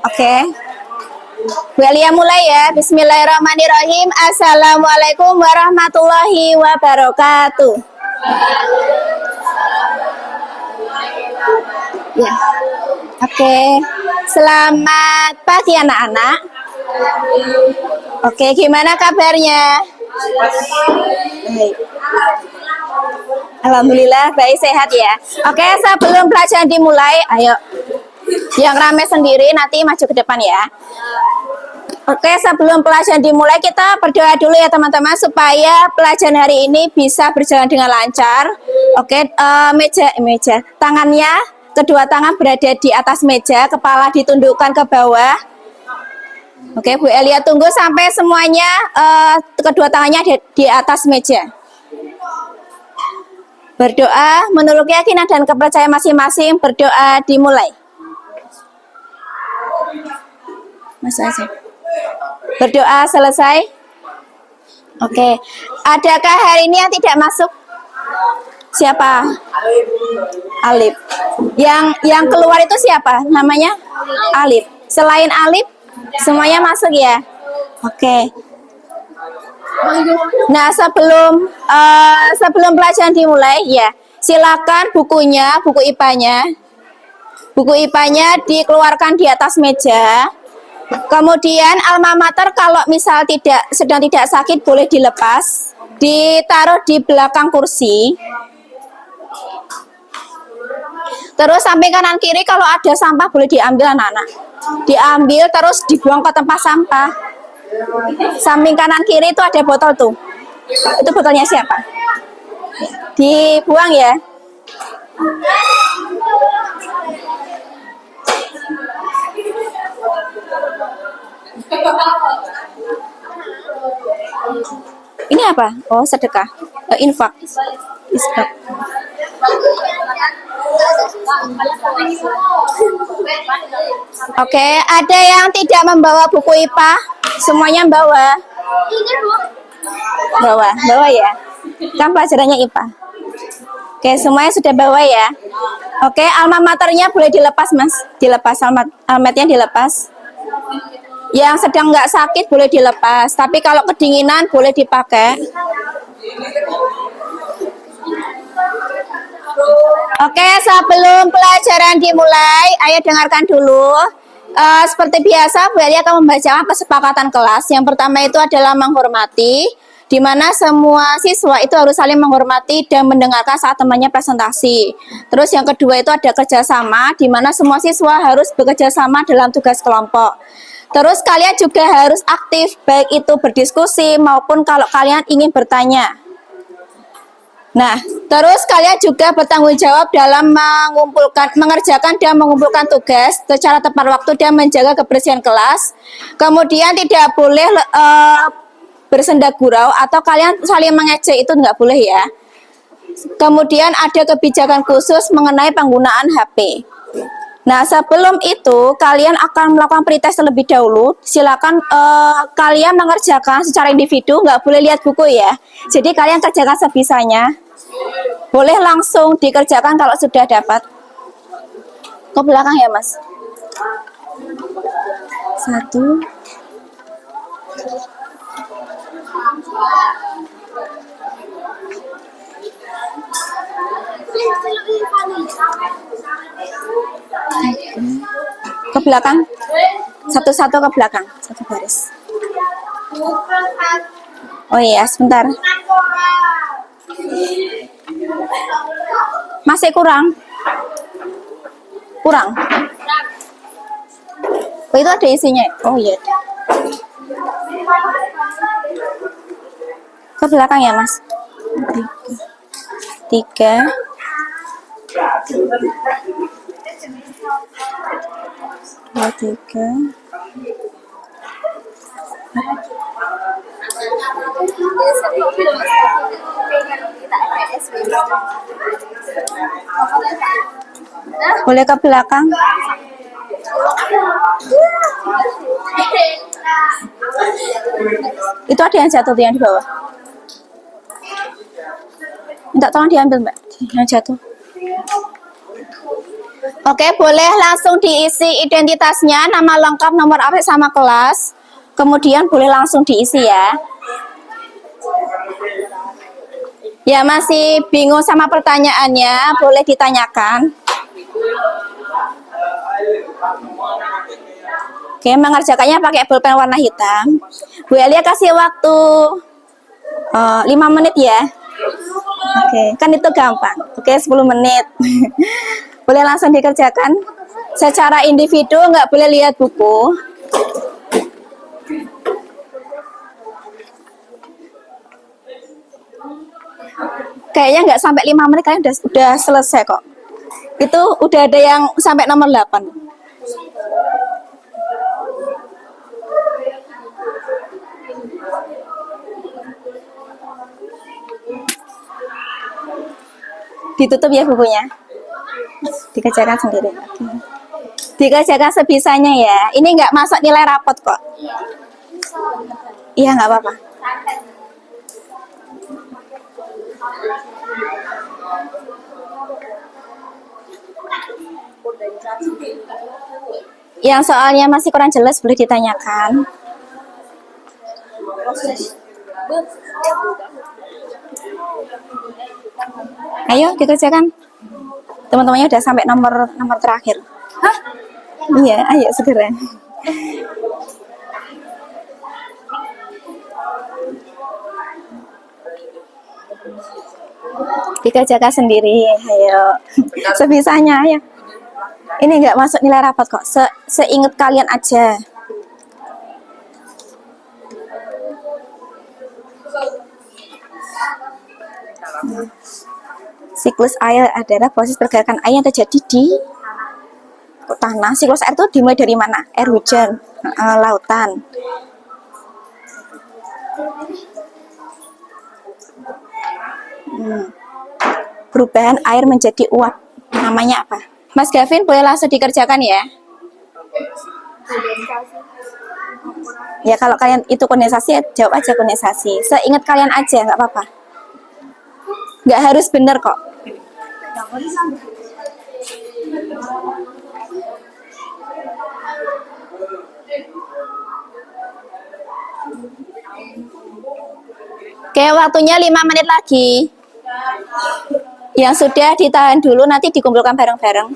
Oke. Bu Elia mulai ya. Bismillahirrahmanirrahim. Assalamualaikum warahmatullahi wabarakatuh. Ya. Oke. Selamat pagi anak-anak. Oke, gimana kabarnya? Baik. Alhamdulillah baik, sehat ya. Oke, sebelum pelajaran dimulai, ayo yang rame sendiri nanti maju ke depan ya. Oke, sebelum pelajaran dimulai kita berdoa dulu ya teman-teman supaya pelajaran hari ini bisa berjalan dengan lancar. Oke, meja tangannya, kedua tangan berada di atas meja, kepala ditundukkan ke bawah. Oke, Bu Elia tunggu sampai semuanya kedua tangannya di atas meja. Berdoa menurut keyakinan dan kepercayaan masing-masing. Berdoa dimulai. Masa aja. Berdoa selesai. Oke. Adakah hari ini yang tidak masuk? Siapa? Alif. Yang keluar itu siapa? Namanya Alif. Selain Alif, semuanya masuk ya. Oke. Nah, sebelum pelajaran dimulai ya, silakan bukunya, buku IPA-nya. Buku IPA-nya dikeluarkan di atas meja. Kemudian alma mater kalau misal sedang tidak sakit boleh dilepas, ditaruh di belakang kursi. Terus samping kanan kiri kalau ada sampah boleh diambil anak-anak. Diambil terus dibuang ke tempat sampah. Samping kanan kiri itu ada botol tuh. Itu botolnya siapa? Dibuang ya. Ini apa? Oh, sedekah. Infak. Isbak. Oke, ada yang tidak membawa buku IPA? Semuanya bawa. Bawa ya. Kan pelajarannya IPA. Oke, semuanya sudah bawa ya. Oke, alma maternya boleh dilepas, Mas. Dilepas almatnya dilepas. Yang sedang nggak sakit boleh dilepas, tapi kalau kedinginan boleh dipakai. Oke, sebelum pelajaran dimulai, ayo dengarkan dulu. Seperti biasa, Bu Elia akan membacakan kesepakatan kelas. Yang pertama itu adalah menghormati, di mana semua siswa itu harus saling menghormati dan mendengarkan saat temannya presentasi. Terus yang kedua itu ada kerjasama, di mana semua siswa harus bekerja sama dalam tugas kelompok. Terus kalian juga harus aktif, baik itu berdiskusi maupun kalau kalian ingin bertanya. Nah, terus kalian juga bertanggung jawab dalam mengerjakan dan mengumpulkan tugas secara tepat waktu dan menjaga kebersihan kelas. Kemudian tidak boleh bersenda gurau atau kalian saling mengejek, itu nggak boleh ya. Kemudian ada kebijakan khusus mengenai penggunaan HP. Nah, sebelum itu kalian akan melakukan pretest terlebih dahulu. Silakan kalian mengerjakan secara individu, nggak boleh lihat buku ya. Jadi kalian kerjakan sebisanya. Boleh langsung dikerjakan kalau sudah dapat. Ke belakang ya, Mas. 1. Ke belakang. Satu-satu ke belakang. Satu baris. Oh iya, sebentar. Masih kurang? Kurang? Oh, itu ada isinya. Oh iya. Ke belakang ya, Mas. 3. 3. Boleh ke belakang? Itu ada yang jatuh tuh yang di bawah. Minta tolong diambil, Mbak. Yang jatuh. Oke, boleh langsung diisi identitasnya, nama lengkap, nomor absen sama kelas. Kemudian boleh langsung diisi ya. Ya, masih bingung sama pertanyaannya, boleh ditanyakan. Oke, mengerjakannya pakai pulpen warna hitam. Bu Elia kasih waktu 5 menit ya. Oke, kan itu gampang. Oke, 10 menit. Boleh langsung dikerjakan. Secara individu, nggak boleh lihat buku. Kayaknya nggak sampai 5 menit, kalian udah selesai kok. Itu udah ada yang sampai nomor 8. Ditutup ya bukunya. Dikerjakan sendiri. Oke. Dikerjakan sebisanya ya. Ini nggak masuk nilai rapot kok. Iya, nggak apa-apa. Yang soalnya masih kurang jelas boleh ditanyakan. Ayo dikerjakan. Teman-temannya udah sampai nomor terakhir. Hah? Iya, ayo segera. Dikerjakan sendiri, ayo. Sebisanya ya. Ini nggak masuk nilai rapat kok. Seingat kalian aja. Siklus air adalah proses pergerakan air yang terjadi di tanah. Siklus air itu dimulai dari mana? Air hujan, lautan. Perubahan air menjadi uap. Namanya apa? Mas Gavin, boleh langsung dikerjakan ya. Ya, kalau kalian itu kondensasi, jawab aja kondensasi. Seingat kalian aja, nggak apa-apa. Nggak harus benar kok. Oke, waktunya 5 menit lagi. Yang sudah ditahan dulu, nanti dikumpulkan bareng-bareng.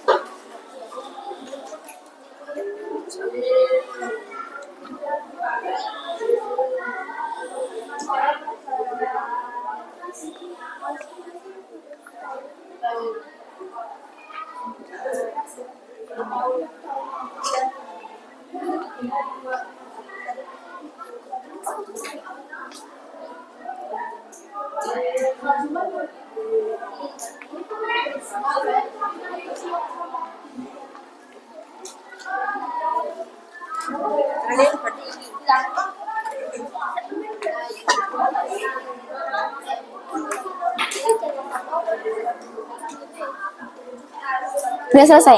Sudah selesai?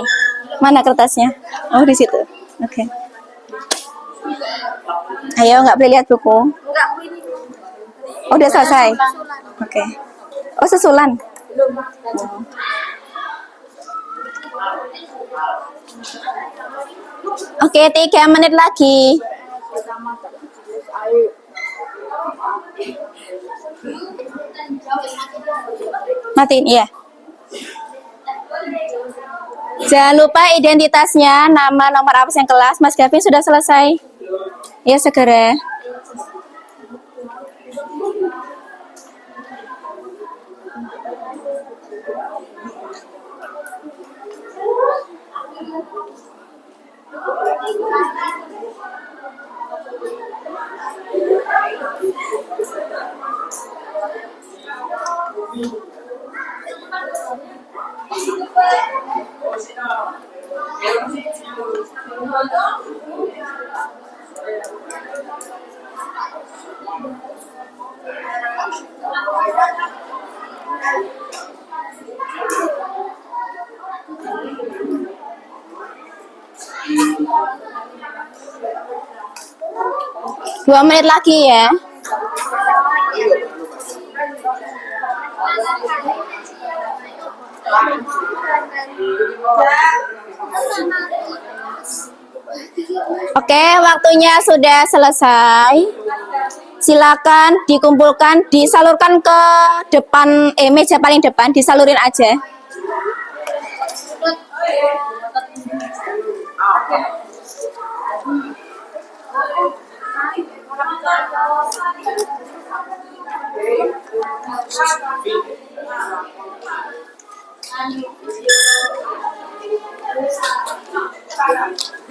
Mana kertasnya? Oh, di situ. Oke. Ayo, nggak boleh lihat buku. Oh, udah selesai. Oke. Oh, susulan. Oke, 3 menit lagi. Matiin, iya. Jangan lupa identitasnya, nama, nomor absen kelas. Mas Gavin sudah selesai? Ya, segera. Dua menit lagi ya. Oke, waktunya sudah selesai. Silakan dikumpulkan, disalurkan ke depan, meja paling depan, disalurin aja.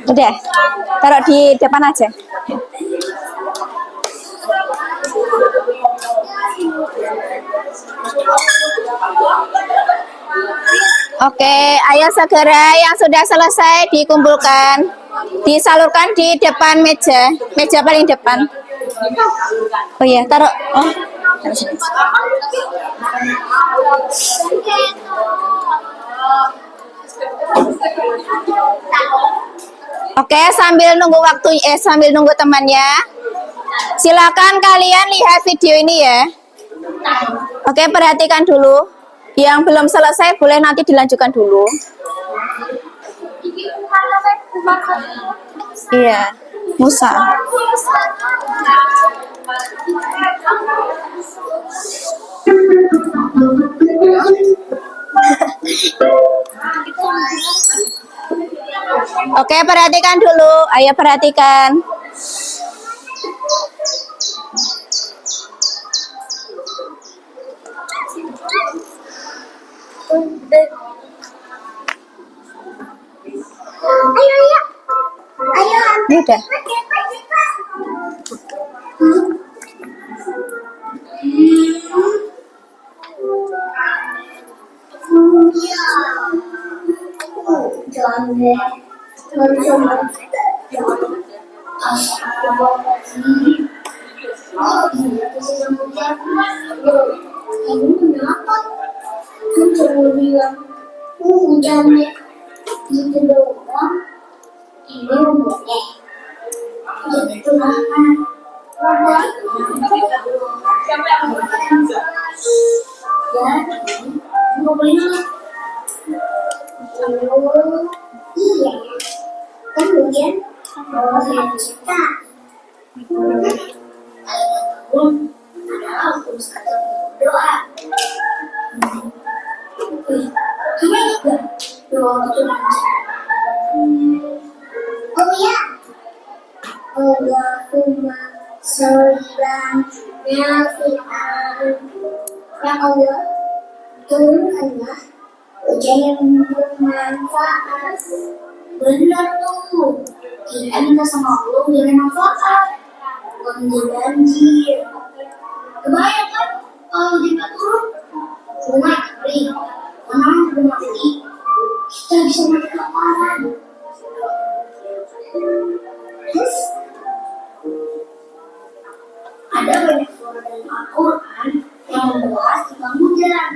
Udah, taruh di depan aja. Oke, ayo segera yang sudah selesai dikumpulkan, disalurkan di depan meja, meja paling depan. Oh iya, taruh. Oh, taruh sini. Oke, sambil nunggu sambil nunggu temannya, silakan kalian lihat video ini ya. Oke, perhatikan dulu. Yang belum selesai boleh nanti dilanjutkan dulu. Iya, Musa. Oke, perhatikan dulu. Ayo perhatikan. Ayo ya. Ayo. Udah. Hujannya gitu doang, ini umurnya jadi tulangan. Ya, mau beli iya, kan hujan bawa yang cinta. Padahal aku kata doa. Doa itu oh ya, Allahumma sholli nafi'an. Ya Allah, turunkanlah hujan yang bermanfaat. Benar tuh, kita minta sama Allah biar manfaat, bukan banjir. Kebayang kan kalau tidak turun, cuma kering, tanah bermati, kita bisa mati kelaparan. Terus ada banyak surah dalam Al-Quran yang membahas tentang hujan,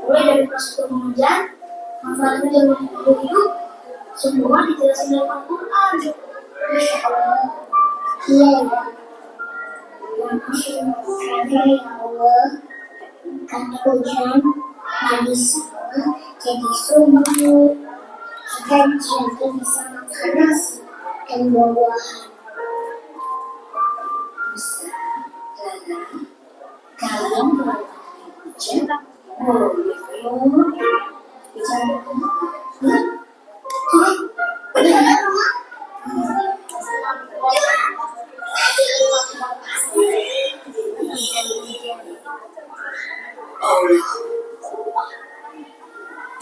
mulai dari proses hujan, manfaat hujan untuk hidup, semua dijelasin dalam Al-Quran. Masya Allah. Iya ya. Yang akhirnya ya Allah, karena hujan bagi semua jadi sumber, kita jadi bisa makan nasi dan buah-buahan. Bisa kalian melakukan hujan, boleh bicara Allah,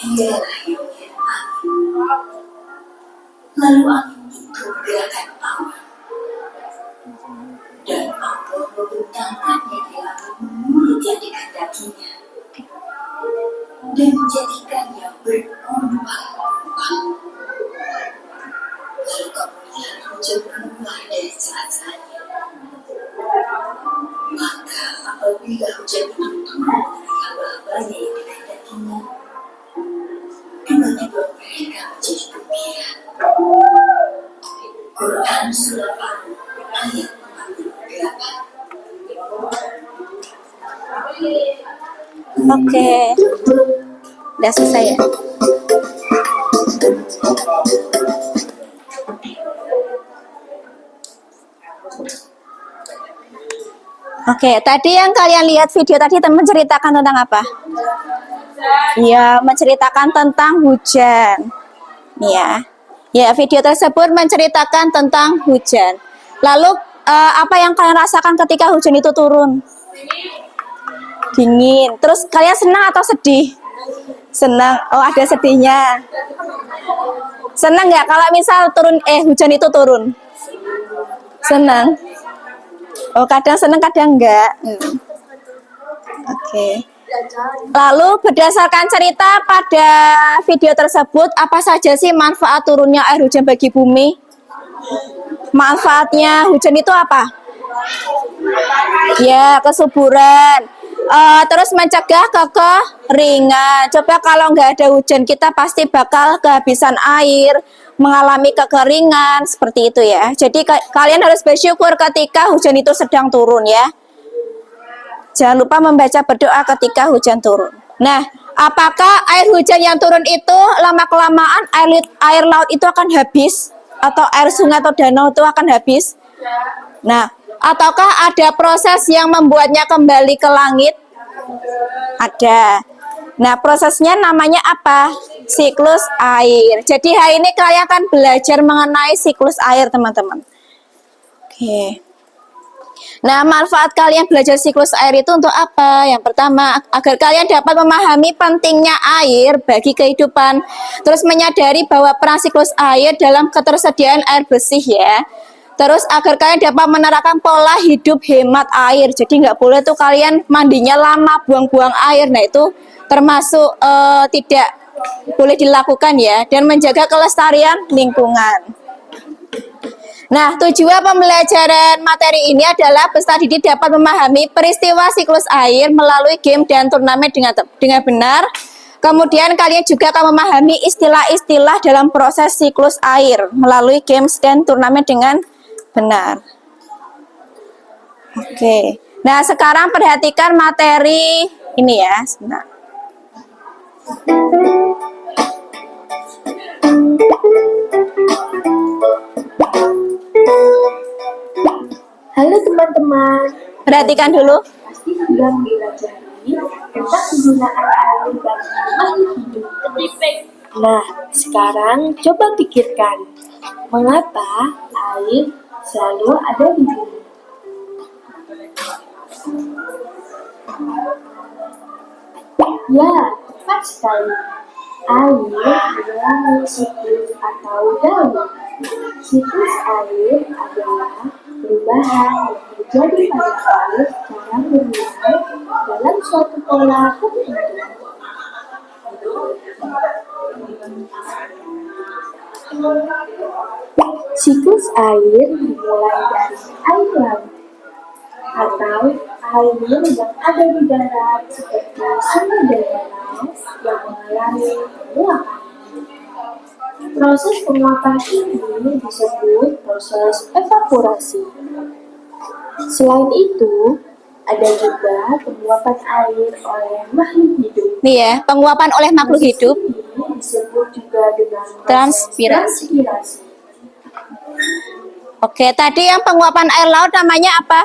dialah yang angin. Lalu angin itu menggerakkan awan, dan Allah membentangkannya di langit mulut yang dikehendakinya, dan menjadikannya berkumpul-kumpul. Lalu kamu lihat hujan keluar dari saat-saatnya. Maka apabila hujan itu turun dari hamba-hambanya yang dikehendakinya, tiba-tiba mereka menjadi gembira. Quran Surah Al ayat 48. Oke, udah selesai ya. Oke, tadi yang kalian lihat video tadi menceritakan tentang apa? Ya, menceritakan tentang hujan. Ya, ya video tersebut menceritakan tentang hujan. Lalu apa yang kalian rasakan ketika hujan itu turun? Dingin. Terus kalian senang atau sedih? Senang. Oh, ada sedihnya. Senang nggak kalau misal turun hujan itu turun? Senang. Oh, kadang senang, kadang enggak. Oke. Lalu berdasarkan cerita pada video tersebut, apa saja sih manfaat turunnya air hujan bagi bumi? Manfaatnya hujan itu apa? Ya, kesuburan. Terus mencegah kekeringan. Coba kalau nggak ada hujan, kita pasti bakal kehabisan air, mengalami kekeringan, seperti itu ya. Jadi kalian harus bersyukur ketika hujan itu sedang turun ya. Jangan lupa membaca berdoa ketika hujan turun. Nah, apakah air hujan yang turun itu lama-kelamaan air laut itu akan habis? Atau air sungai atau danau itu akan habis? Nah, ataukah ada proses yang membuatnya kembali ke langit? Ada. Nah, prosesnya namanya apa? Siklus air. Jadi hari ini kalian akan belajar mengenai siklus air, teman-teman. Oke. Nah, manfaat kalian belajar siklus air itu untuk apa? Yang pertama, agar kalian dapat memahami pentingnya air bagi kehidupan. Terus menyadari bahwa peran siklus air dalam ketersediaan air bersih ya. Terus agar kalian dapat menerapkan pola hidup hemat air. Jadi nggak boleh tuh kalian mandinya lama, buang-buang air. Nah, itu termasuk tidak boleh dilakukan ya. Dan menjaga kelestarian lingkungan. Nah, tujuan pembelajaran materi ini adalah peserta didik dapat memahami peristiwa siklus air melalui game dan turnamen dengan benar. Kemudian kalian juga akan memahami istilah-istilah dalam proses siklus air melalui games dan turnamen dengan benar. Oke. Nah, sekarang perhatikan materi ini ya. Sebentar. Halo teman-teman, Perhatikan dulu. pasti sudah mempelajari tentang penggunaan air bagi makhluk hidup. Nah, sekarang coba pikirkan, mengapa air selalu ada di bumi? Ya, tepat sekali. Air adalah siklus atau daur. Siklus air adalah perubahan yang terjadi pada air secara berulang dalam suatu pola tertentu. Siklus air dimulai dari air laut atau air yang ada di darat seperti sungai dan danau yang mengalami penguapan. Proses penguapan ini disebut proses evaporasi. Selain itu, ada juga penguapan air oleh makhluk hidup. Nih ya, penguapan oleh makhluk hidup. Ini disebut juga dengan Transpirasi. transpirasi. Oke, tadi yang penguapan air laut namanya apa?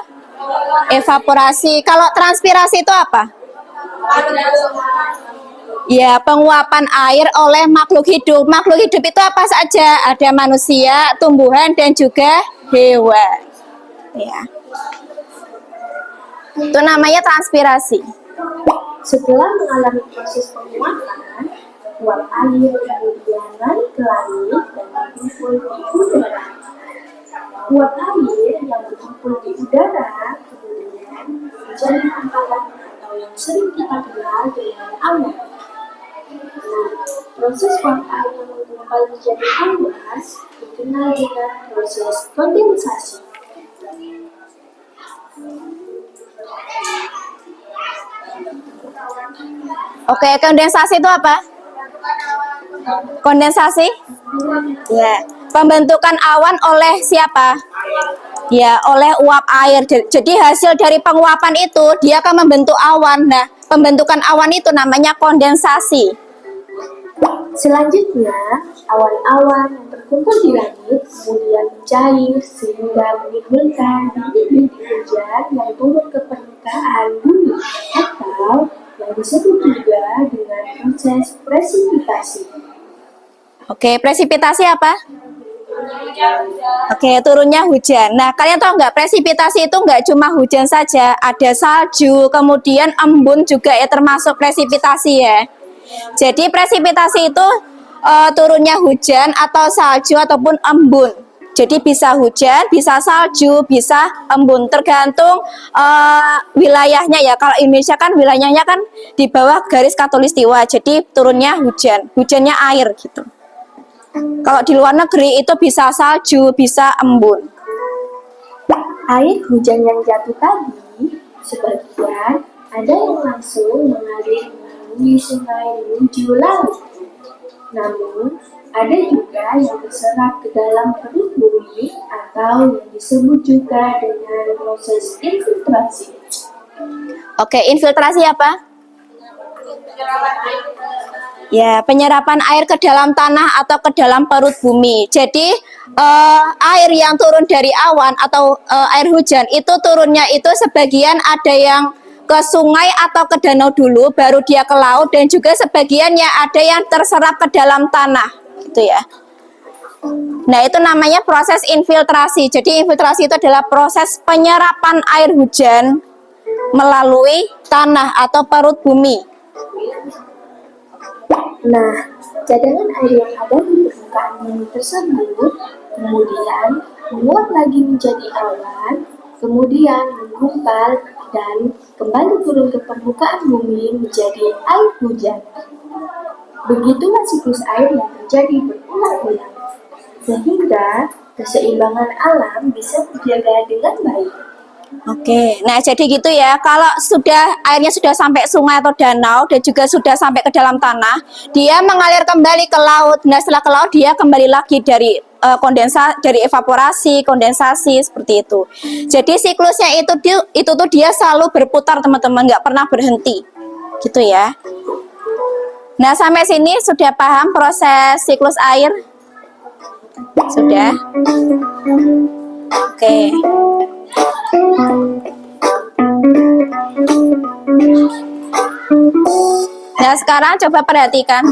Evaporasi. Kalau transpirasi itu apa? Ya, penguapan air oleh makhluk hidup. Makhluk hidup itu apa saja? Ada manusia, tumbuhan, dan juga hewan. Ya. Itu namanya transpirasi. Setelah mengalami proses penguapan, uap air kemudian naik ke langit dan berkumpul di udara. Uap air yang berkumpul di udara kemudian menjadi hamparan atau yang sering kita kenal dengan awan. Nah, proses uap air yang menggumpal menjadi awan dikenal dengan proses kondensasi. Oke, kondensasi itu apa? Kondensasi? Ya, pembentukan awan oleh siapa? Ya, oleh uap air. Jadi hasil dari penguapan itu dia akan membentuk awan. Nah, pembentukan awan itu namanya kondensasi. Selanjutnya, awan-awan yang terkumpul di langit kemudian mencair sehingga menimbulkan bintik-bintik hujan yang turun ke permukaan bumi atau yang disebut juga dengan proses presipitasi. Oke, presipitasi apa? Oke, turunnya hujan. Nah, kalian tahu nggak, presipitasi itu nggak cuma hujan saja, ada salju, kemudian embun juga ya, termasuk presipitasi ya. Jadi presipitasi itu turunnya hujan atau salju ataupun embun. Jadi bisa hujan, bisa salju, bisa embun, tergantung wilayahnya ya. Kalau Indonesia kan wilayahnya kan di bawah garis khatulistiwa, jadi turunnya hujan, hujannya air gitu. Kalau di luar negeri itu bisa salju, bisa embun. Air hujan yang jatuh tadi, sebagian ada yang langsung mengalir melalui sungai menuju laut. Namun, ada juga yang terserap ke dalam perut bumi atau yang disebut juga dengan proses infiltrasi. Oke, infiltrasi apa? Ya, penyerapan air ke dalam tanah atau ke dalam perut bumi. Jadi air yang turun dari awan atau air hujan itu turunnya itu sebagian ada yang ke sungai atau ke danau dulu, baru dia ke laut, dan juga sebagiannya ada yang terserap ke dalam tanah, gitu ya. Nah, itu namanya proses infiltrasi. Jadi infiltrasi itu adalah proses penyerapan air hujan melalui tanah atau perut bumi. Nah, cadangan air yang ada di permukaan bumi tersebut kemudian menguap lagi menjadi awan, kemudian menggumpal dan kembali turun ke permukaan bumi menjadi air hujan. Begitulah siklus air yang terjadi berulang-ulang, sehingga keseimbangan alam bisa terjaga dengan baik. Oke, nah jadi gitu ya. Kalau sudah airnya sudah sampai sungai atau danau dan juga sudah sampai ke dalam tanah, dia mengalir kembali ke laut. Nah, setelah ke laut dia kembali lagi dari dari evaporasi, kondensasi seperti itu. Jadi siklusnya itu tuh dia selalu berputar teman-teman, nggak pernah berhenti, gitu ya. Nah, sampai sini sudah paham proses siklus air? Sudah? Oke. Nah, sekarang coba perhatikan.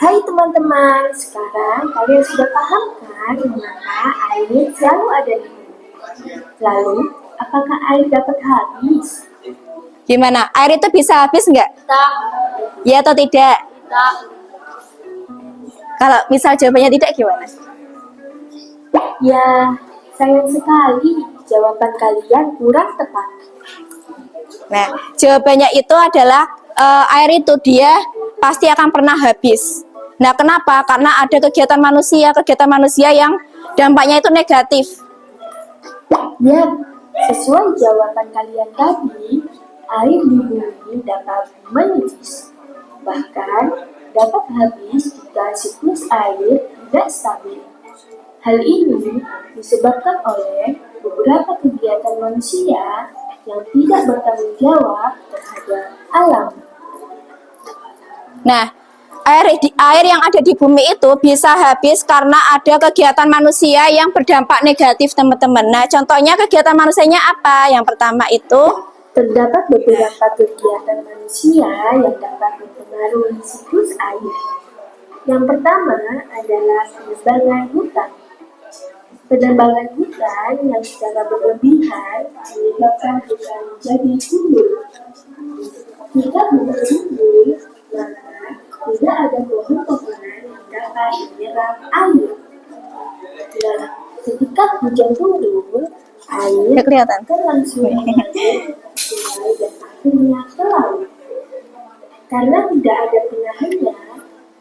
Hai teman-teman, sekarang kalian sudah paham kan mengapa air selalu ada di bumi? Lalu, apakah air dapat habis? Gimana? Air itu bisa habis nggak? Tak. Ya atau tidak? Tak. Kalau misal jawabannya tidak, gimana? Ya, sayang sekali jawaban kalian kurang tepat. Nah, jawabannya itu adalah air itu dia pasti akan pernah habis. Nah, kenapa? Karena ada kegiatan manusia yang dampaknya itu negatif. Ya, sesuai jawaban kalian tadi, air di bumi dapat menipis, bahkan dapat habis jika siklus air tidak stabil. Hal ini disebabkan oleh beberapa kegiatan manusia yang tidak bertanggung jawab terhadap alam. Nah, air yang ada di bumi itu bisa habis karena ada kegiatan manusia yang berdampak negatif, teman-teman. Nah, contohnya kegiatan manusianya apa? Yang pertama itu Terdapat beberapa kegiatan manusia yang dapat mempengaruhi siklus air. Yang pertama adalah penebangan hutan. Penebangan hutan yang secara berlebihan menyebabkan hutan menjadi gundul. Jika hutan gundul, maka tidak ada pohon-pohonan yang dapat menyerap air. Nah, ketika hujan turun, air tidak kelihatan. akan langsung mengalir ke sungai dan akhirnya ke laut. Karena tidak ada penahannya,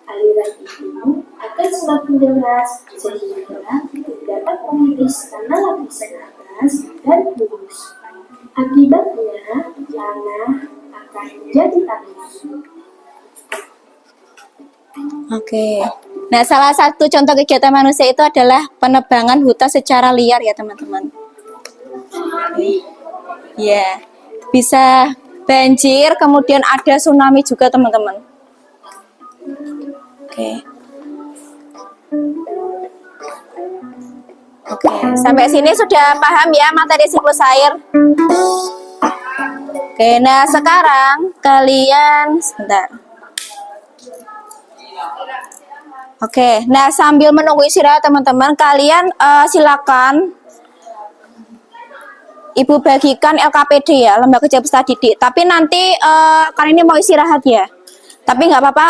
aliran itu akan semakin deras sehingga dapat memutus tanah lapisan atas dan putus. Akibatnya, tanah akan menjadi tandus. Oke. Nah, salah satu contoh kegiatan manusia itu adalah penebangan hutan secara liar ya, teman-teman. Ya, bisa banjir, kemudian ada tsunami juga, teman-teman. Oke. Oke, sampai sini sudah paham ya materi siklus air? Oke, nah sekarang kalian sebentar. Oke, nah sambil menunggu istirahat teman-teman, kalian silakan Ibu bagikan LKPD ya, Lembaga Kerja Peserta Didik. Tapi nanti kalian ini mau istirahat ya. Tapi nggak apa-apa,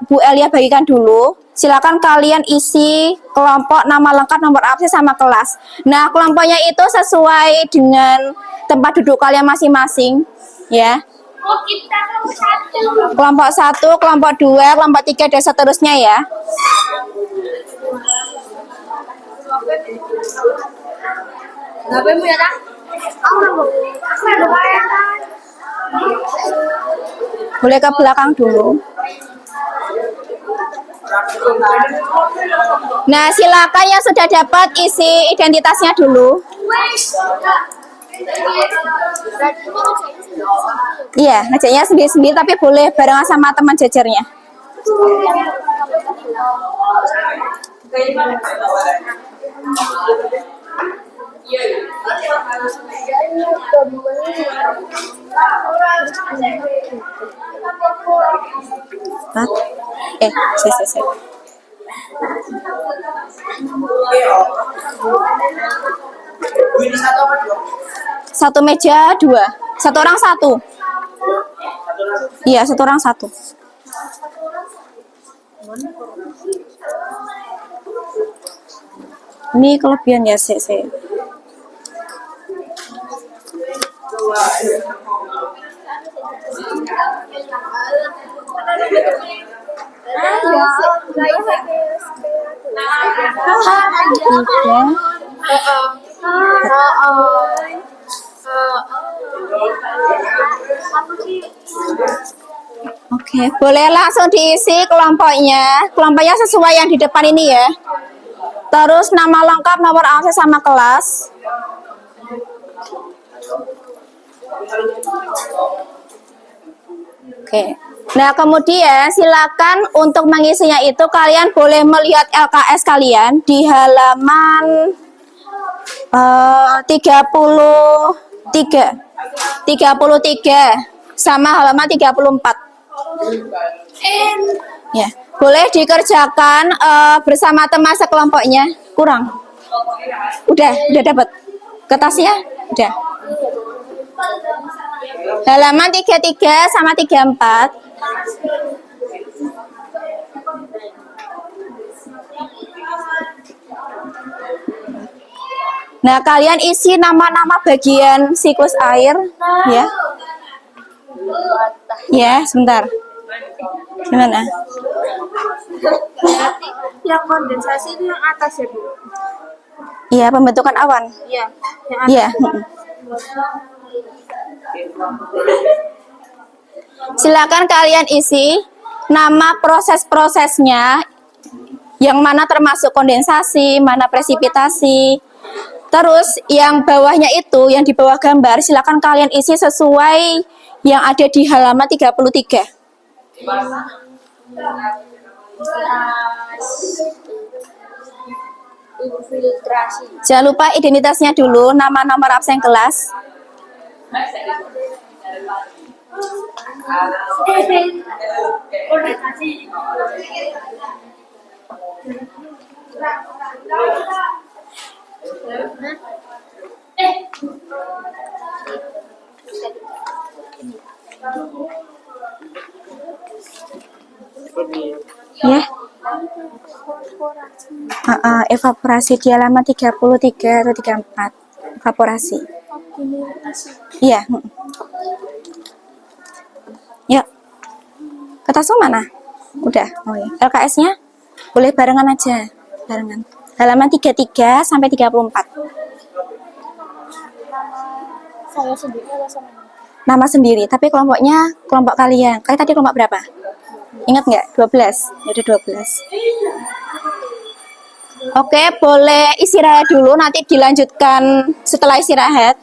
Bu Elia bagikan dulu. Silakan kalian isi kelompok nama lengkap, nomor absen sama kelas. Nah, kelompoknya itu sesuai dengan tempat duduk kalian masing-masing, ya. Oh, kita kelompok 1. Kelompok 1, kelompok 2, kelompok 3 dan seterusnya ya. Ngapain Bu ya, Tak? Boleh ke belakang dulu. Nah, silakan yang sudah dapat isi identitasnya dulu. Iya, ngajaknya sendiri-sendiri tapi boleh barengan sama teman jajarnya. Saya. Satu meja 2, satu orang 1. Iya, satu orang 1. Ini kelebihan ya saya. Oke, boleh langsung diisi kelompoknya. Kelompoknya sesuai yang di depan ini ya. Terus nama lengkap, nomor absen sama kelas. Oke. Nah, kemudian silakan untuk mengisinya itu kalian boleh melihat LKS kalian di halaman 33 sama halaman 34. Ya, boleh dikerjakan bersama teman sekelompoknya. Kurang? Udah dapat kertasnya? Udah. Halaman 33 sama 34. Nah, kalian isi nama-nama bagian siklus air, ya. Ya, sebentar. Gimana? Yang kondensasi itu yang atas ya, Bu? Iya, pembentukan awan. Iya, yang atas. Iya. Silakan kalian isi nama proses-prosesnya, yang mana termasuk kondensasi, mana presipitasi. Terus yang bawahnya itu, yang di bawah gambar, silakan kalian isi sesuai yang ada di halaman 33. Infiltrasi. Jangan lupa identitasnya dulu, nama nomor absen kelas. Ya. Evaporasi di halaman 33 atau 34. Evaporasi. Iya. Yuk. Kertasmu mana? Udah. Oh ya. LKS-nya boleh barengan aja. Barengan. Halaman 33 sampai 34. Saya sendiri atau sama? Nama sendiri, tapi kelompoknya kelompok kalian. Kalian tadi kelompok berapa? Ingat nggak? 12. Ada 12. Oke, boleh istirahat dulu, nanti dilanjutkan setelah istirahat.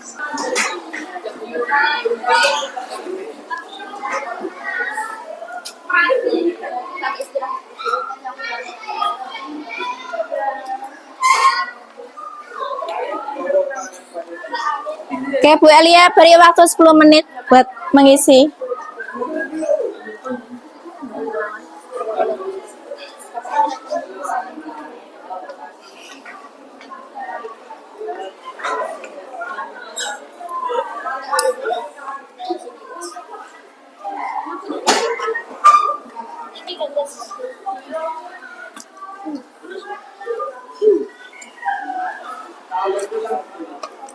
Oke, Bu Elia, beri waktu 10 menit buat mengisi.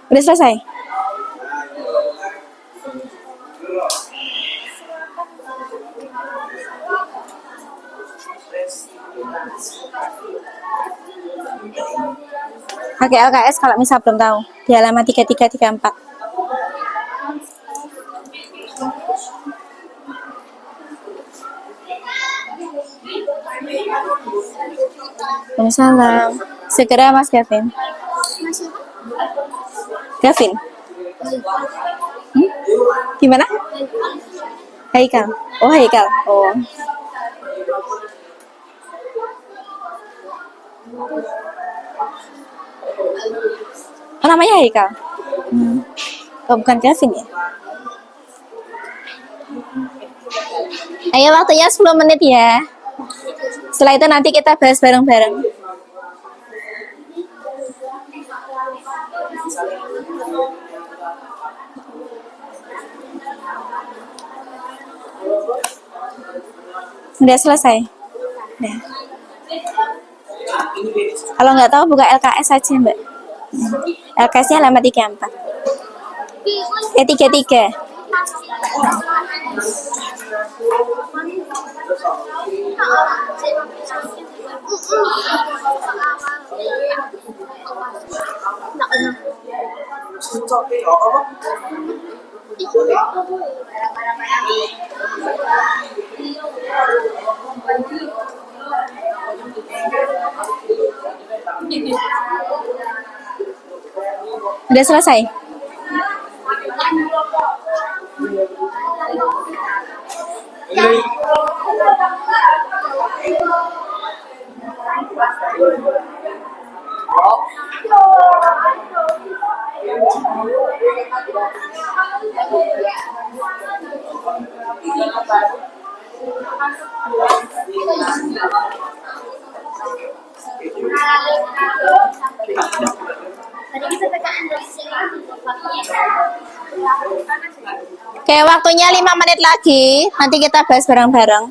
Udah selesai? Oke, LKS kalau misal belum tahu. Di halaman 3334. Waalaikumsalam. Segera Mas Gavin. Gavin. Gimana? Haikal. Oh, Haikal. Oh. Oh, namanya Haikal. Oh, bukan Gavin ya? Ayo waktunya 10 menit ya. Setelah itu nanti kita bahas bareng-bareng. Udah selesai? Nah. Kalau nggak tahu buka LKS aja Mbak. LKS-nya halaman 34. 33. Udah selesai? Oke, waktunya 5 menit lagi. Nanti kita bahas bareng-bareng.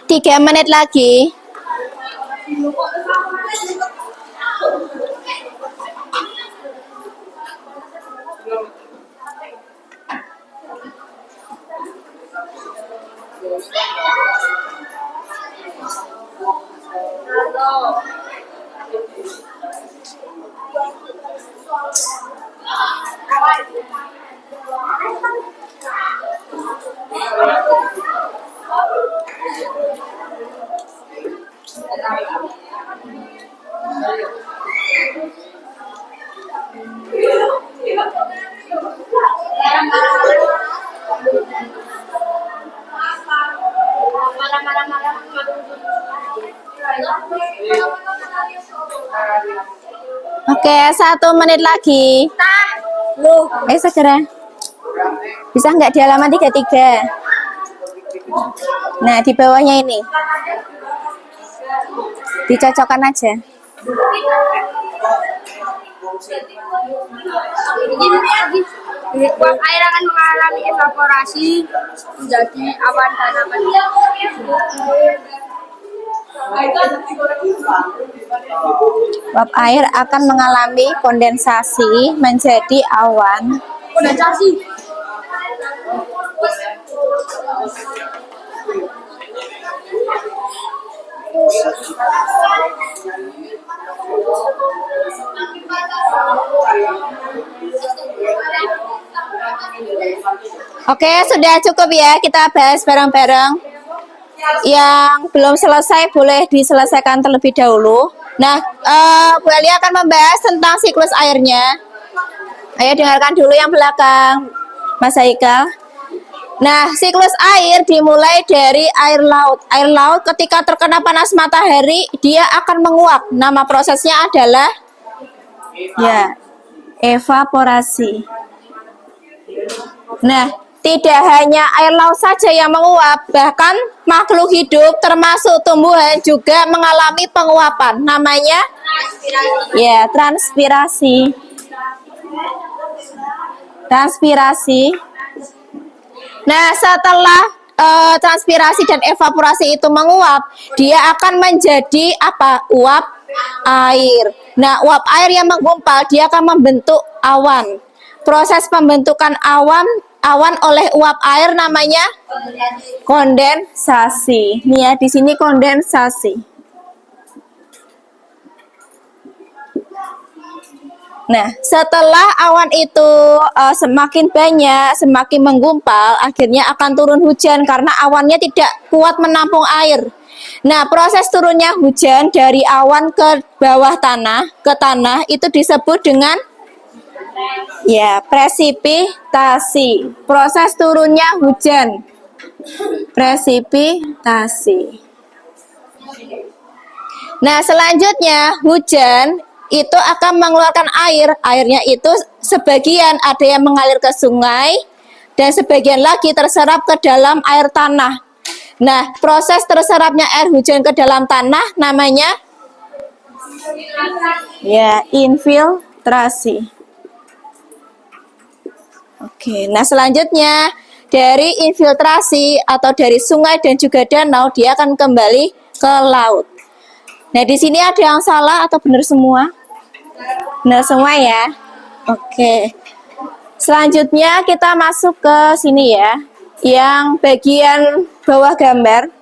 Tiga menit lagi. Oke, 1 menit lagi. Segera. Bisa nggak di halaman 33? Nah, di bawahnya ini. Dicocokkan aja. Uap air akan mengalami evaporasi menjadi awan dan akan Uap air akan mengalami kondensasi menjadi awan. kondensasi. Oke, sudah cukup ya, kita bahas bareng-bareng. Yang belum selesai boleh diselesaikan terlebih dahulu. Nah, Bu Elia akan membahas tentang siklus airnya. Ayo dengarkan dulu yang belakang, Mas Haikal. Nah, siklus air dimulai dari air laut. Air laut ketika terkena panas matahari, dia akan menguap. Nama prosesnya adalah evaporasi. Nah, tidak hanya air laut saja yang menguap, bahkan makhluk hidup termasuk tumbuhan juga mengalami penguapan. Namanya transpirasi. Transpirasi. Nah, setelah transpirasi dan evaporasi itu menguap, dia akan menjadi apa? Uap air. Nah, uap air yang menggumpal, dia akan membentuk awan. Proses pembentukan awan oleh uap air namanya kondensasi. Nih ya, di sini kondensasi. Nah, setelah awan itu semakin banyak, semakin menggumpal, akhirnya akan turun hujan karena awannya tidak kuat menampung air. Nah, proses turunnya hujan dari awan ke bawah tanah, ke tanah, itu disebut dengan presipitasi. Proses turunnya hujan. Presipitasi. Nah, selanjutnya hujan itu akan mengeluarkan air. Airnya itu sebagian ada yang mengalir ke sungai dan sebagian lagi terserap ke dalam air tanah. Nah, proses terserapnya air hujan ke dalam tanah namanya infiltrasi. Oke, nah selanjutnya dari infiltrasi atau dari sungai dan juga danau, dia akan kembali ke laut. Nah, di sini ada yang salah atau benar semua? Benar semua ya. Oke. Selanjutnya kita masuk ke sini ya. Yang bagian bawah gambar.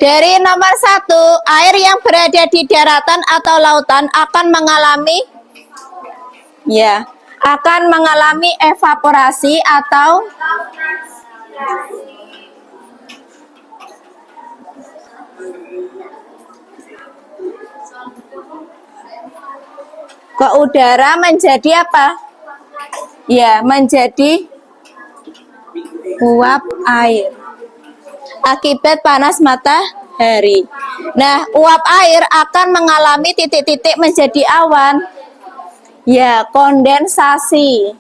Dari nomor 1, air yang berada di daratan atau lautan akan mengalami evaporasi atau ke udara menjadi apa? Menjadi uap air akibat panas matahari. Nah, uap air akan mengalami titik-titik menjadi awan. Kondensasi.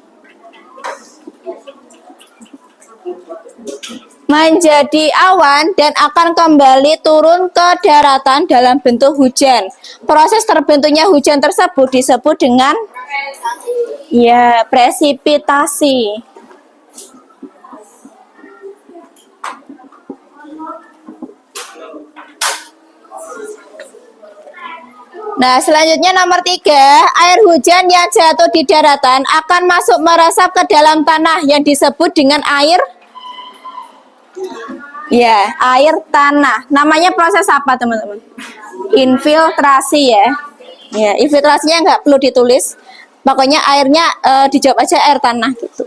Menjadi awan dan akan kembali turun ke daratan dalam bentuk hujan. Proses terbentuknya hujan tersebut disebut dengan presipitasi. Nah, selanjutnya nomor 3, air hujan yang jatuh di daratan akan masuk meresap ke dalam tanah yang disebut dengan air tanah. Namanya proses apa, teman-teman? Infiltrasi ya. Infiltrasinya nggak perlu ditulis. Pokoknya airnya dijawab aja air tanah gitu.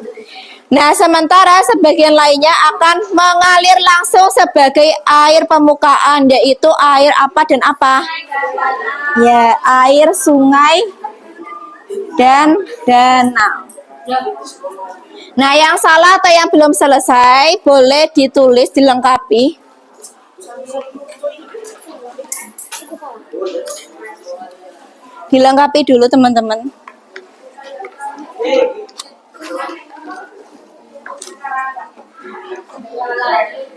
Nah, sementara sebagian lainnya akan mengalir langsung sebagai air permukaan, yaitu air apa dan apa? Air sungai dan danau. Nah, yang salah atau yang belum selesai boleh ditulis, dilengkapi. Dilengkapi dulu, teman-teman.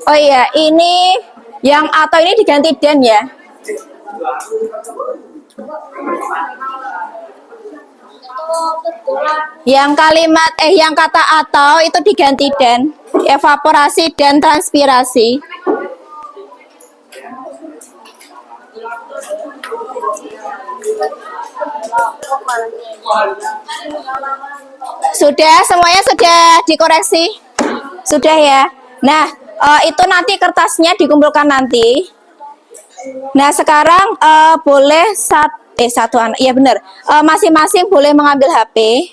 Oh iya, ini yang atau ini diganti dan ya. Yang kalimat yang kata atau itu diganti dan. Evaporasi dan transpirasi. Sudah, semuanya sudah dikoreksi? Sudah ya. Nah, itu nanti kertasnya dikumpulkan nanti. Nah, sekarang boleh satu anak. Iya benar. Masing-masing boleh mengambil HP.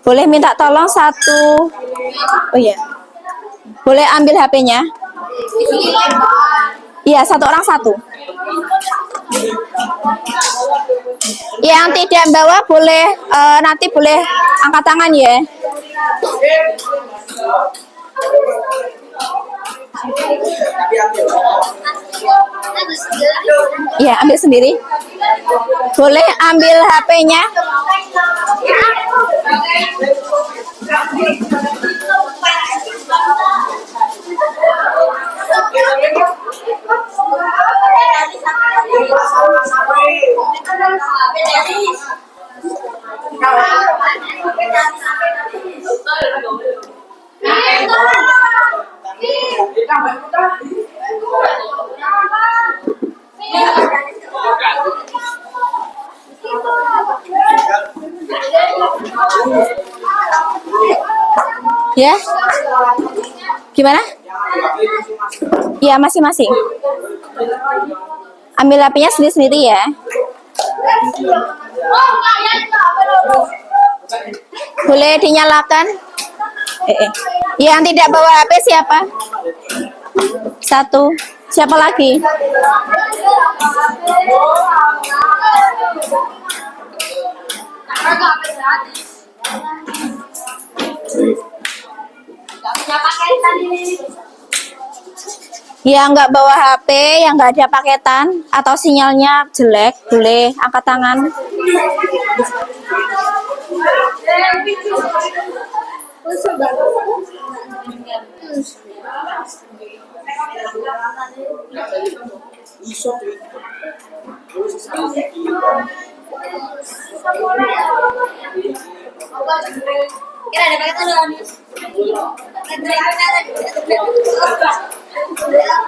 Boleh minta tolong satu. Oh iya. Boleh ambil HP-nya? Iya, satu orang satu. Yang tidak bawa boleh nanti boleh angkat tangan ya. Ya, ambil sendiri. Boleh ambil HP-nya. Ya. Gimana? Ya, masing-masing. Ambil HP-nya sendiri-sendiri ya. Boleh dinyalakan? Yang tidak bawa HP siapa? Satu. Siapa lagi? Yang nggak bawa HP, yang nggak ada paketan atau sinyalnya jelek, boleh angkat tangan.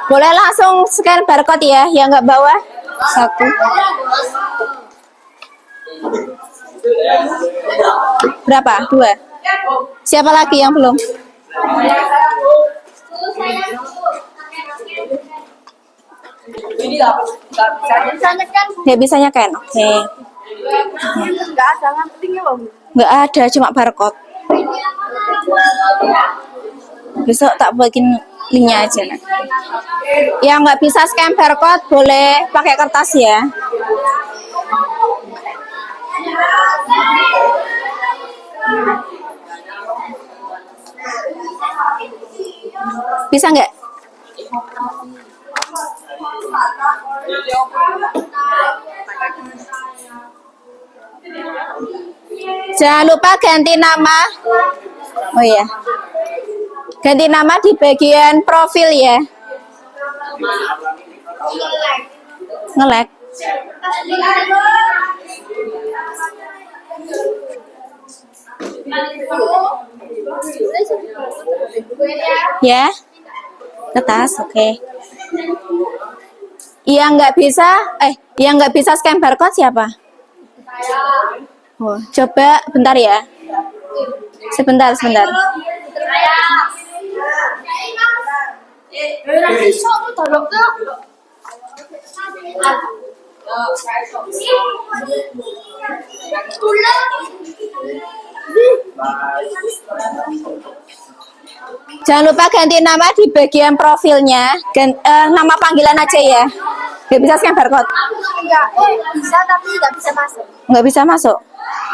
Boleh langsung scan barcode ya, yang nggak bawa. Satu. Berapa? Dua. Siapa lagi yang belum? Ya bisanya kan? Oke. Nggak ada, cuma barcode. Besok tak bikin linknya aja. Nah. Yang nggak bisa scan barcode boleh pakai kertas ya. Bisa nggak? Jangan lupa ganti nama. Oh iya. Ganti nama di bagian profil ya. Nge-lag. Ya. Kertas, oke. Yang nggak bisa scan barcode siapa? Oh, coba bentar ya. Sebentar. Jangan lupa ganti nama di bagian profilnya. Nama panggilan aja ya. Nggak bisa scan barcode? Enggak, bisa tapi nggak bisa masuk. Nggak bisa masuk.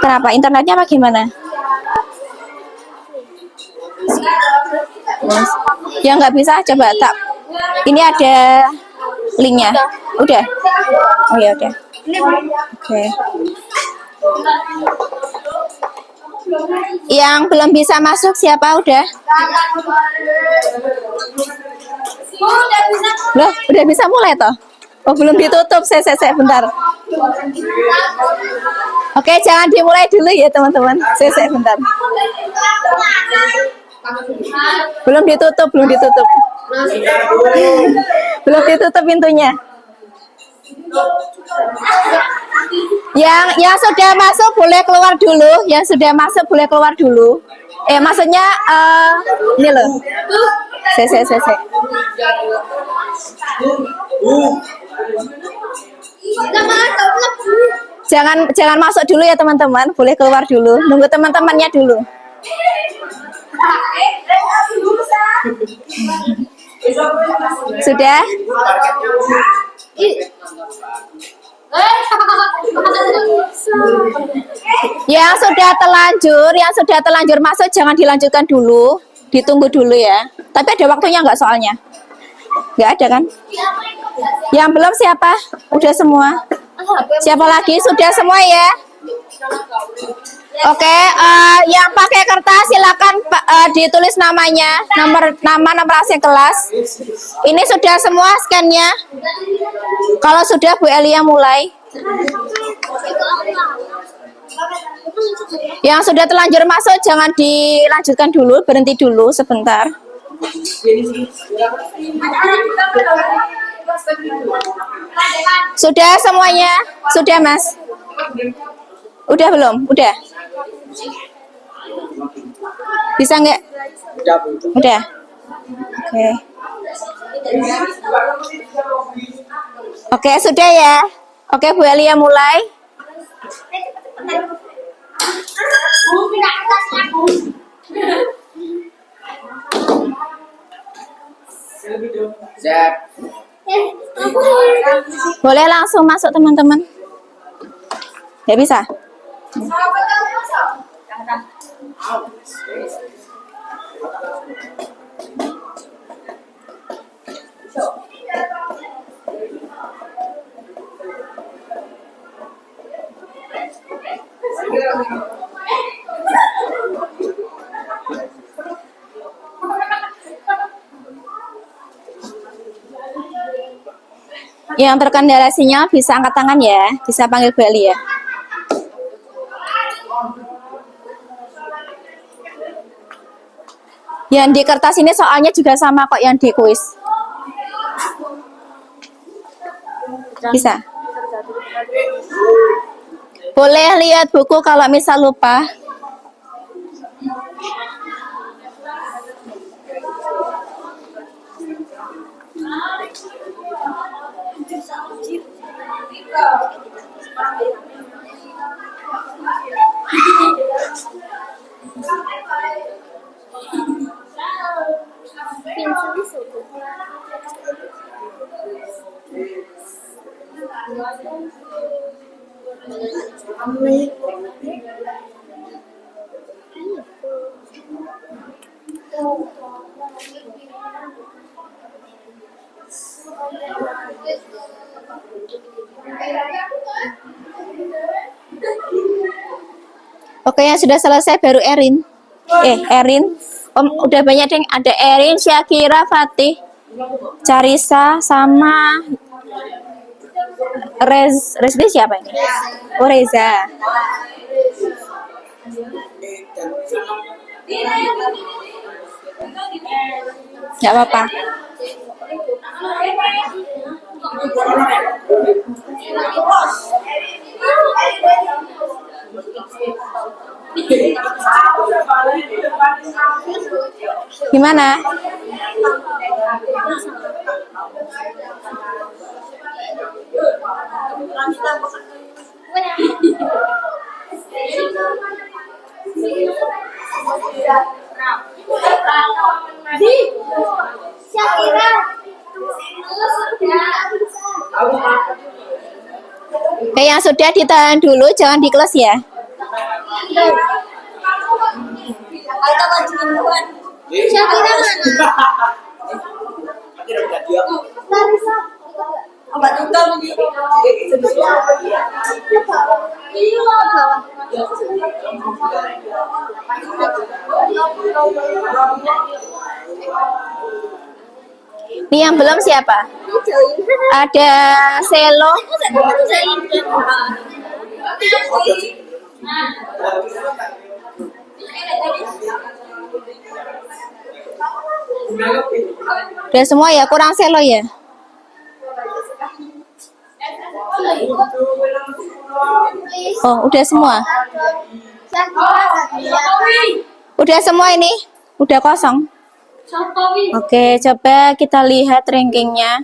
Kenapa? Internetnya apa gimana? Yang nggak bisa coba tak. Ini ada linknya. Udah. Oh ya udah. Oke. Yang belum bisa masuk siapa udah? Loh, udah bisa mulai toh? Oh, belum ditutup. Saya bentar. Oke, jangan dimulai dulu ya, teman-teman. Saya bentar. Belum ditutup. Belum ditutup pintunya. Yang sudah masuk boleh keluar dulu. Yang sudah masuk boleh keluar dulu. Maksudnya ini loh. Saya. Jangan masuk dulu ya, teman-teman. Boleh keluar dulu. Nunggu teman-temannya dulu. Sudah? Yang sudah terlanjur masuk jangan dilanjutkan dulu, ditunggu dulu ya. Tapi ada waktunya nggak soalnya? Nggak ada kan? Yang belum siapa? Udah semua? Siapa lagi? Sudah semua ya? Oke, yang pakai kertas silakan ditulis namanya, nama absen kelas. Ini sudah semua scan-nya? Kalau sudah Bu Elia mulai. Yang sudah terlanjur masuk jangan dilanjutkan dulu, berhenti dulu sebentar. Sudah semuanya? Sudah, Mas? Udah belum? Udah? Bisa nggak? Udah? Oke. Oke, sudah ya? Oke, Bu Elia mulai. Boleh langsung masuk, teman-teman. Ya bisa? Yang terkendala sinyal bisa angkat tangan ya, bisa panggil Bu Eli ya. Yang di kertas ini soalnya juga sama kok yang di kuis. Bisa. Boleh lihat buku kalau misal lupa. Oke, yang sudah selesai baru Erin. Erin. Udah banyak deh. Ada Erin, Syakira, Fatih, Carisa, sama Rezdi siapa ini? Oh, Reza. Gak apa-apa. Gimana? Oke, yang sudah ditahan dulu, jangan di kelas ya. Nih yang belum siapa? Ada Selo. Udah semua ya, kurang Selo ya. Oh, udah semua. Udah semua ini? Udah kosong. Oke, coba kita lihat rankingnya.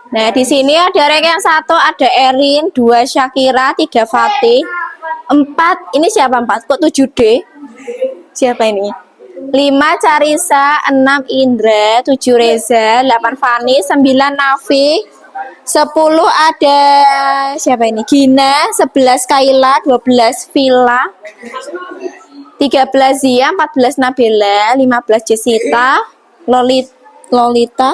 Nah, di sini ada ranking 1 ada Erin, 2 Syakira, 3 Fatih, 4 ini siapa 4? Kok 7D? Siapa ini? 5 Carisa, 6 Indra, 7 Reza, 8 Fani, 9 Nafi, 10 ada siapa ini? Gina, 11 Kaila, 12 Villa, 13 Zia, 14 Nabila, 15 Jessica, Lolita,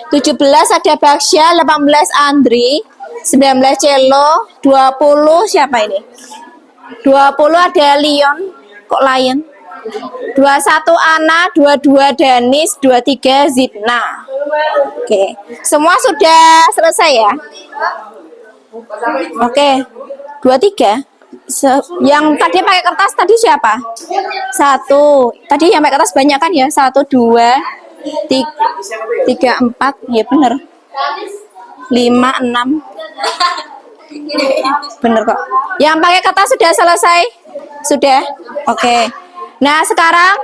17 ada Baksya, 18 Andri, 19 Celo, 20 siapa ini? 20 ada Leon, kok Lion? 21 Ana, 22 Danis, 23 Zidna. Oke, semua sudah selesai ya? Oke, 23. Yang tadi pakai kertas tadi siapa? 1. Tadi yang pakai kertas banyak kan ya? 1, 2, 3, 4. Ya bener. 5, 6. Bener kok. Yang pakai kertas sudah selesai? Sudah? Oke. Nah, sekarang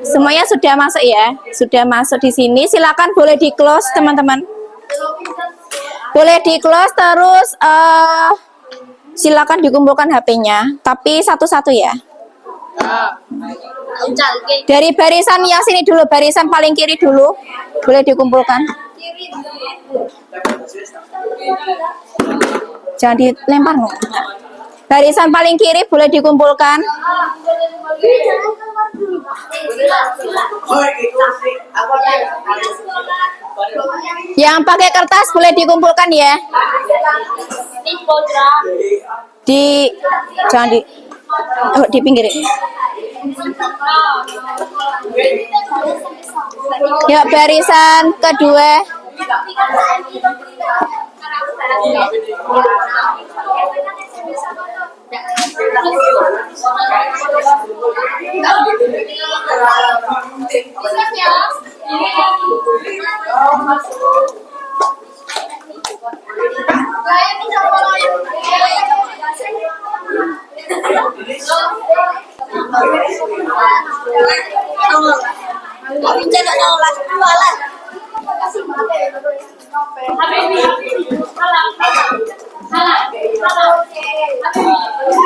semuanya sudah masuk ya? Sudah masuk di sini. Silakan boleh di-close, teman-teman. Boleh di-close terus silakan dikumpulkan HP-nya, tapi satu-satu ya. Dari barisan yang sini dulu, barisan paling kiri dulu. Boleh dikumpulkan. Jangan dilempar loh. Barisan paling kiri boleh dikumpulkan. Yang pakai kertas boleh dikumpulkan ya. Jangan di pinggir. Ya, barisan kedua.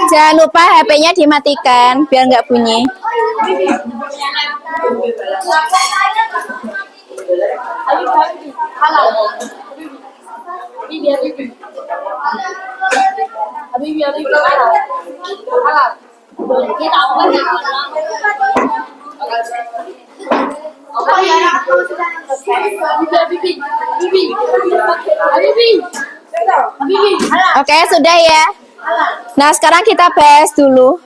Jangan lupa HP-nya dimatikan biar nggak bunyi. Oke, sudah ya. Nah, sekarang kita bahas dulu.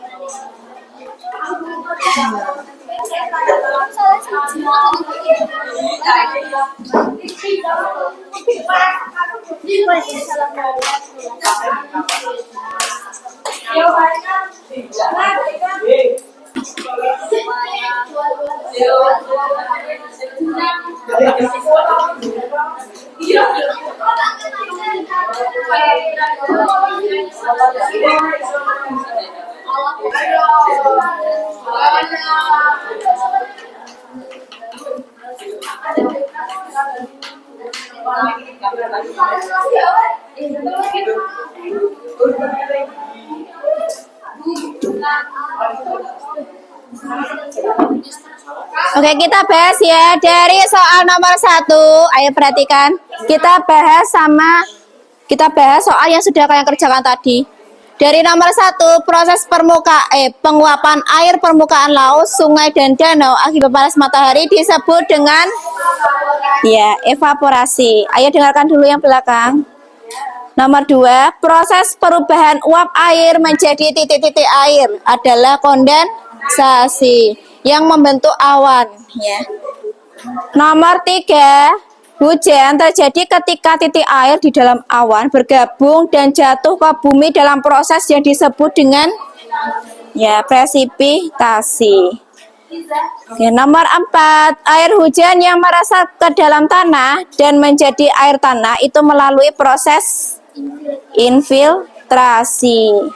Oke, kita bahas ya dari soal nomor 1. Ayo perhatikan. Kita bahas soal yang sudah kalian kerjakan tadi. Dari nomor 1, proses penguapan air permukaan laut, sungai dan danau akibat panas matahari disebut dengan ya, evaporasi. Ayo dengarkan dulu yang belakang. Nomor 2, proses perubahan uap air menjadi titik-titik air adalah kondensasi yang membentuk awan ya. Nomor 3, hujan terjadi ketika titik air di dalam awan bergabung dan jatuh ke bumi dalam proses yang disebut dengan presipitasi. Oke, nomor 4, air hujan yang meresap ke dalam tanah dan menjadi air tanah itu melalui proses infiltrasi.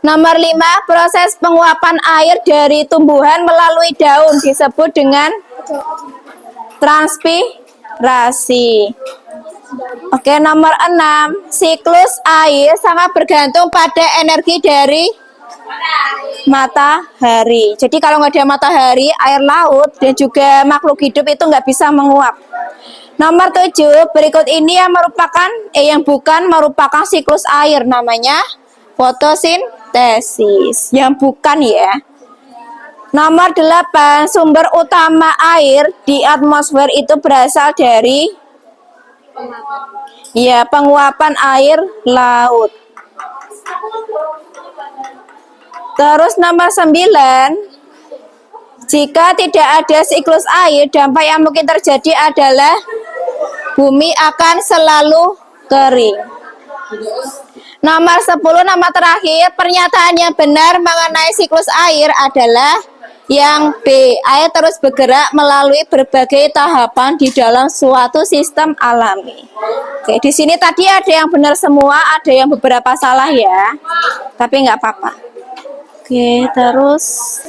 Nomor 5, proses penguapan air dari tumbuhan melalui daun disebut dengan transpirasi. Oke, nomor 6, siklus air sangat bergantung pada energi dari matahari. Jadi kalau nggak ada matahari, air laut dan juga makhluk hidup itu nggak bisa menguap. Nomor 7, berikut ini yang bukan merupakan siklus air, namanya fotosintesis. Yang bukan ya. Nomor 8, sumber utama air di atmosfer itu berasal dari penguapan air laut. Terus nomor 9, jika tidak ada siklus air, dampak yang mungkin terjadi adalah bumi akan selalu kering. Nomor 10, nomor terakhir, pernyataan yang benar mengenai siklus air adalah yang B. Air terus bergerak melalui berbagai tahapan di dalam suatu sistem alami. Oke, di sini tadi ada yang benar semua, ada yang beberapa salah ya. Tapi nggak apa-apa. Oke, terus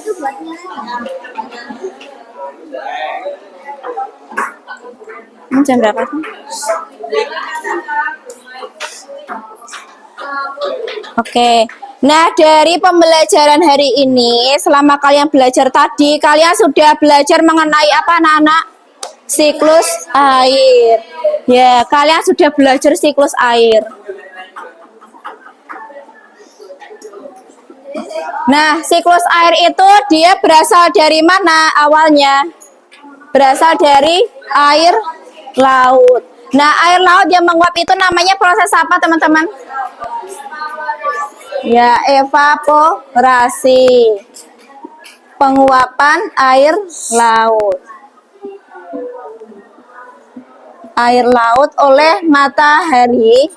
jam berapa tuh? Oke. Nah, dari pembelajaran hari ini, selama kalian belajar tadi, kalian sudah belajar mengenai apa, anak-anak? Siklus air. Ya, kalian sudah belajar siklus air. Nah, siklus air itu dia berasal dari mana awalnya? Berasal dari air laut. Nah, air laut yang menguap itu namanya proses apa, teman-teman? Ya, evaporasi. Penguapan air laut. Air laut oleh matahari.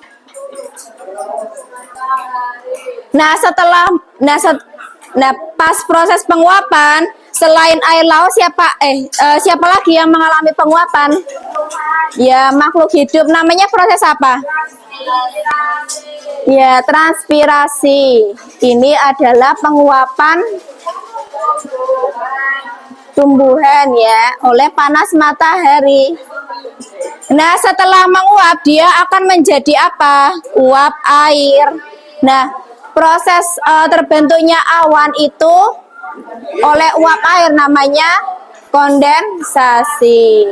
Nah, pas proses penguapan, selain air laut siapa lagi yang mengalami penguapan? Ya, makhluk hidup. Namanya proses apa? Ya, transpirasi. Ini adalah penguapan tumbuhan ya oleh panas matahari. Nah, setelah menguap dia akan menjadi apa? Uap air. Nah, proses terbentuknya awan itu oleh uap air namanya kondensasi.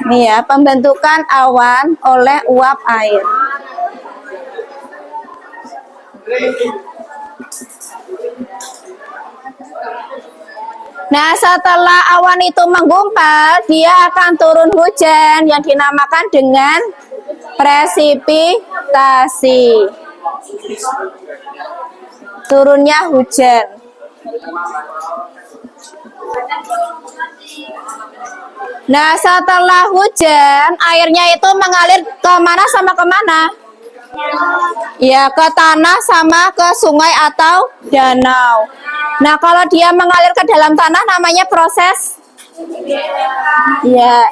Nih ya, pembentukan awan oleh uap air. Nah, setelah awan itu menggumpal, dia akan turun hujan yang dinamakan dengan presipitasi. Turunnya hujan. Nah, setelah hujan, airnya itu mengalir ke mana sama ke mana? Ya, ke tanah sama ke sungai atau danau. Nah, kalau dia mengalir ke dalam tanah namanya proses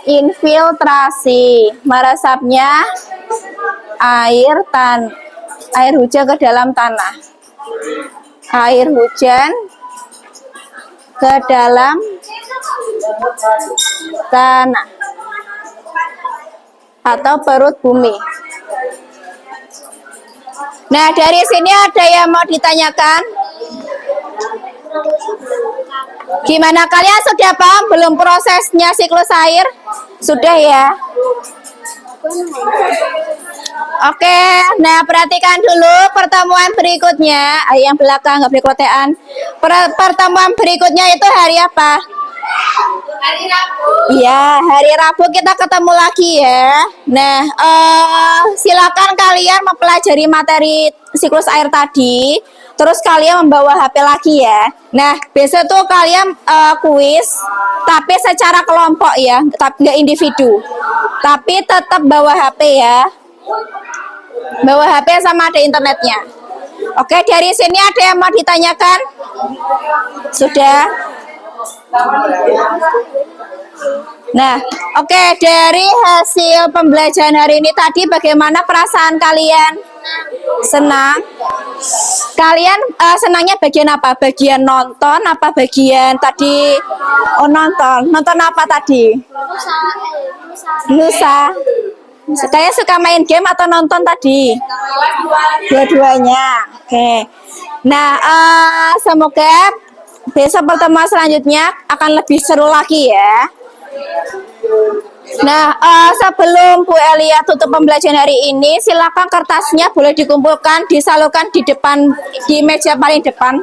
infiltrasi. Meresapnya air hujan ke dalam tanah. Air hujan ke dalam tanah atau perut bumi. Nah, dari sini ada yang mau ditanyakan? Gimana, kalian sudah paham belum prosesnya siklus air? Sudah ya? Oke, nah perhatikan dulu pertemuan berikutnya. Yang belakang nggak boleh kelotean. Pertemuan berikutnya itu hari apa? Hari Rabu. Ya, hari Rabu kita ketemu lagi ya. Nah, silakan kalian mempelajari materi siklus air tadi. terus kalian membawa HP lagi ya. Nah, besok tuh kalian kuis, tapi secara kelompok ya, tapi nggak individu. Tapi tetap bawa HP ya. Bawa HP sama ada internetnya. Oke, dari sini ada yang mau ditanyakan? Sudah? Nah, oke, dari hasil pembelajaran hari ini tadi bagaimana perasaan kalian? Senang? Kalian senangnya bagian apa? Bagian nonton apa bagian tadi? Oh, nonton. Nonton apa tadi? Nusa. Kalian suka main game atau nonton tadi? Dua-duanya. Oke. Nah, semoga besok pertemuan selanjutnya akan lebih seru lagi ya. Nah, sebelum Bu Elia tutup pembelajaran hari ini, silakan kertasnya boleh dikumpulkan, disalurkan di depan, di meja paling depan.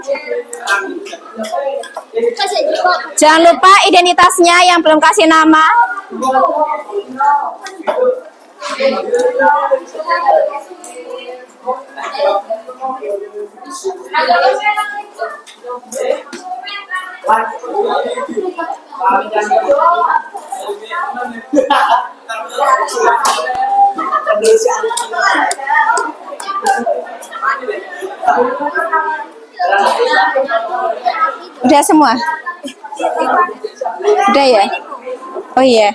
Jangan lupa identitasnya yang belum kasih nama. Udah semua? Udah ya? Oh iya.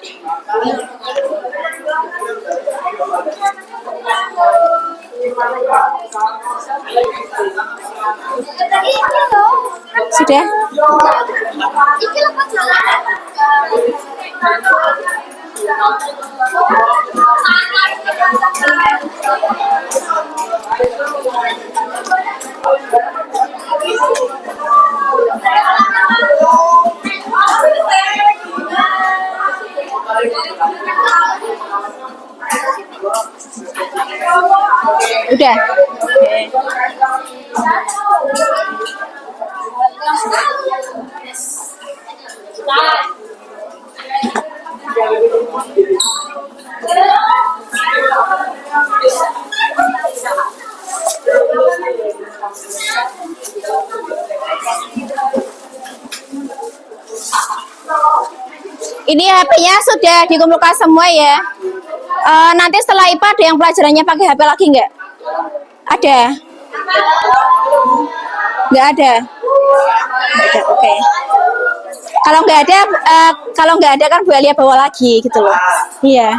Sudah? Udah. Ini HP-nya sudah dikumpulkan semua ya. Nanti setelah IPA ada yang pelajarannya pakai HP lagi nggak? Ada? Nggak ada? Oke. Kalau nggak ada kan Bu Elia bawa lagi gitu loh. Iya,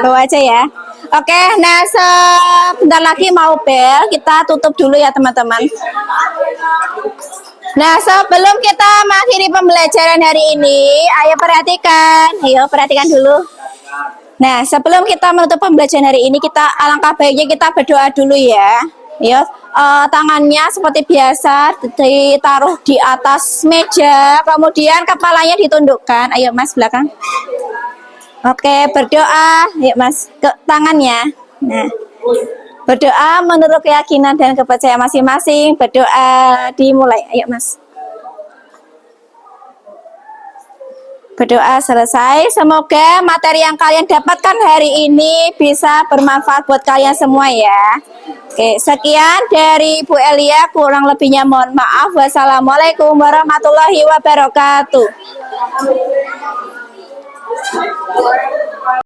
bawa aja ya. Oke, nah sebentar lagi mau bel, kita tutup dulu ya teman-teman. Nah, sebelum kita mengakhiri pembelajaran hari ini, ayo perhatikan dulu. Nah, sebelum kita menutup pembelajaran hari ini, kita alangkah baiknya kita berdoa dulu ya. Tangannya seperti biasa ditaruh di atas meja, kemudian kepalanya ditundukkan. Ayo Mas belakang. Oke, berdoa, yuk Mas, ke tangannya. Nah, berdoa menurut keyakinan dan kepercayaan masing-masing. Berdoa dimulai. Ayo Mas. Berdoa selesai. Semoga materi yang kalian dapatkan hari ini bisa bermanfaat buat kalian semua ya. Oke, sekian dari Bu Elia. Kurang lebihnya mohon maaf. Wassalamualaikum warahmatullahi wabarakatuh.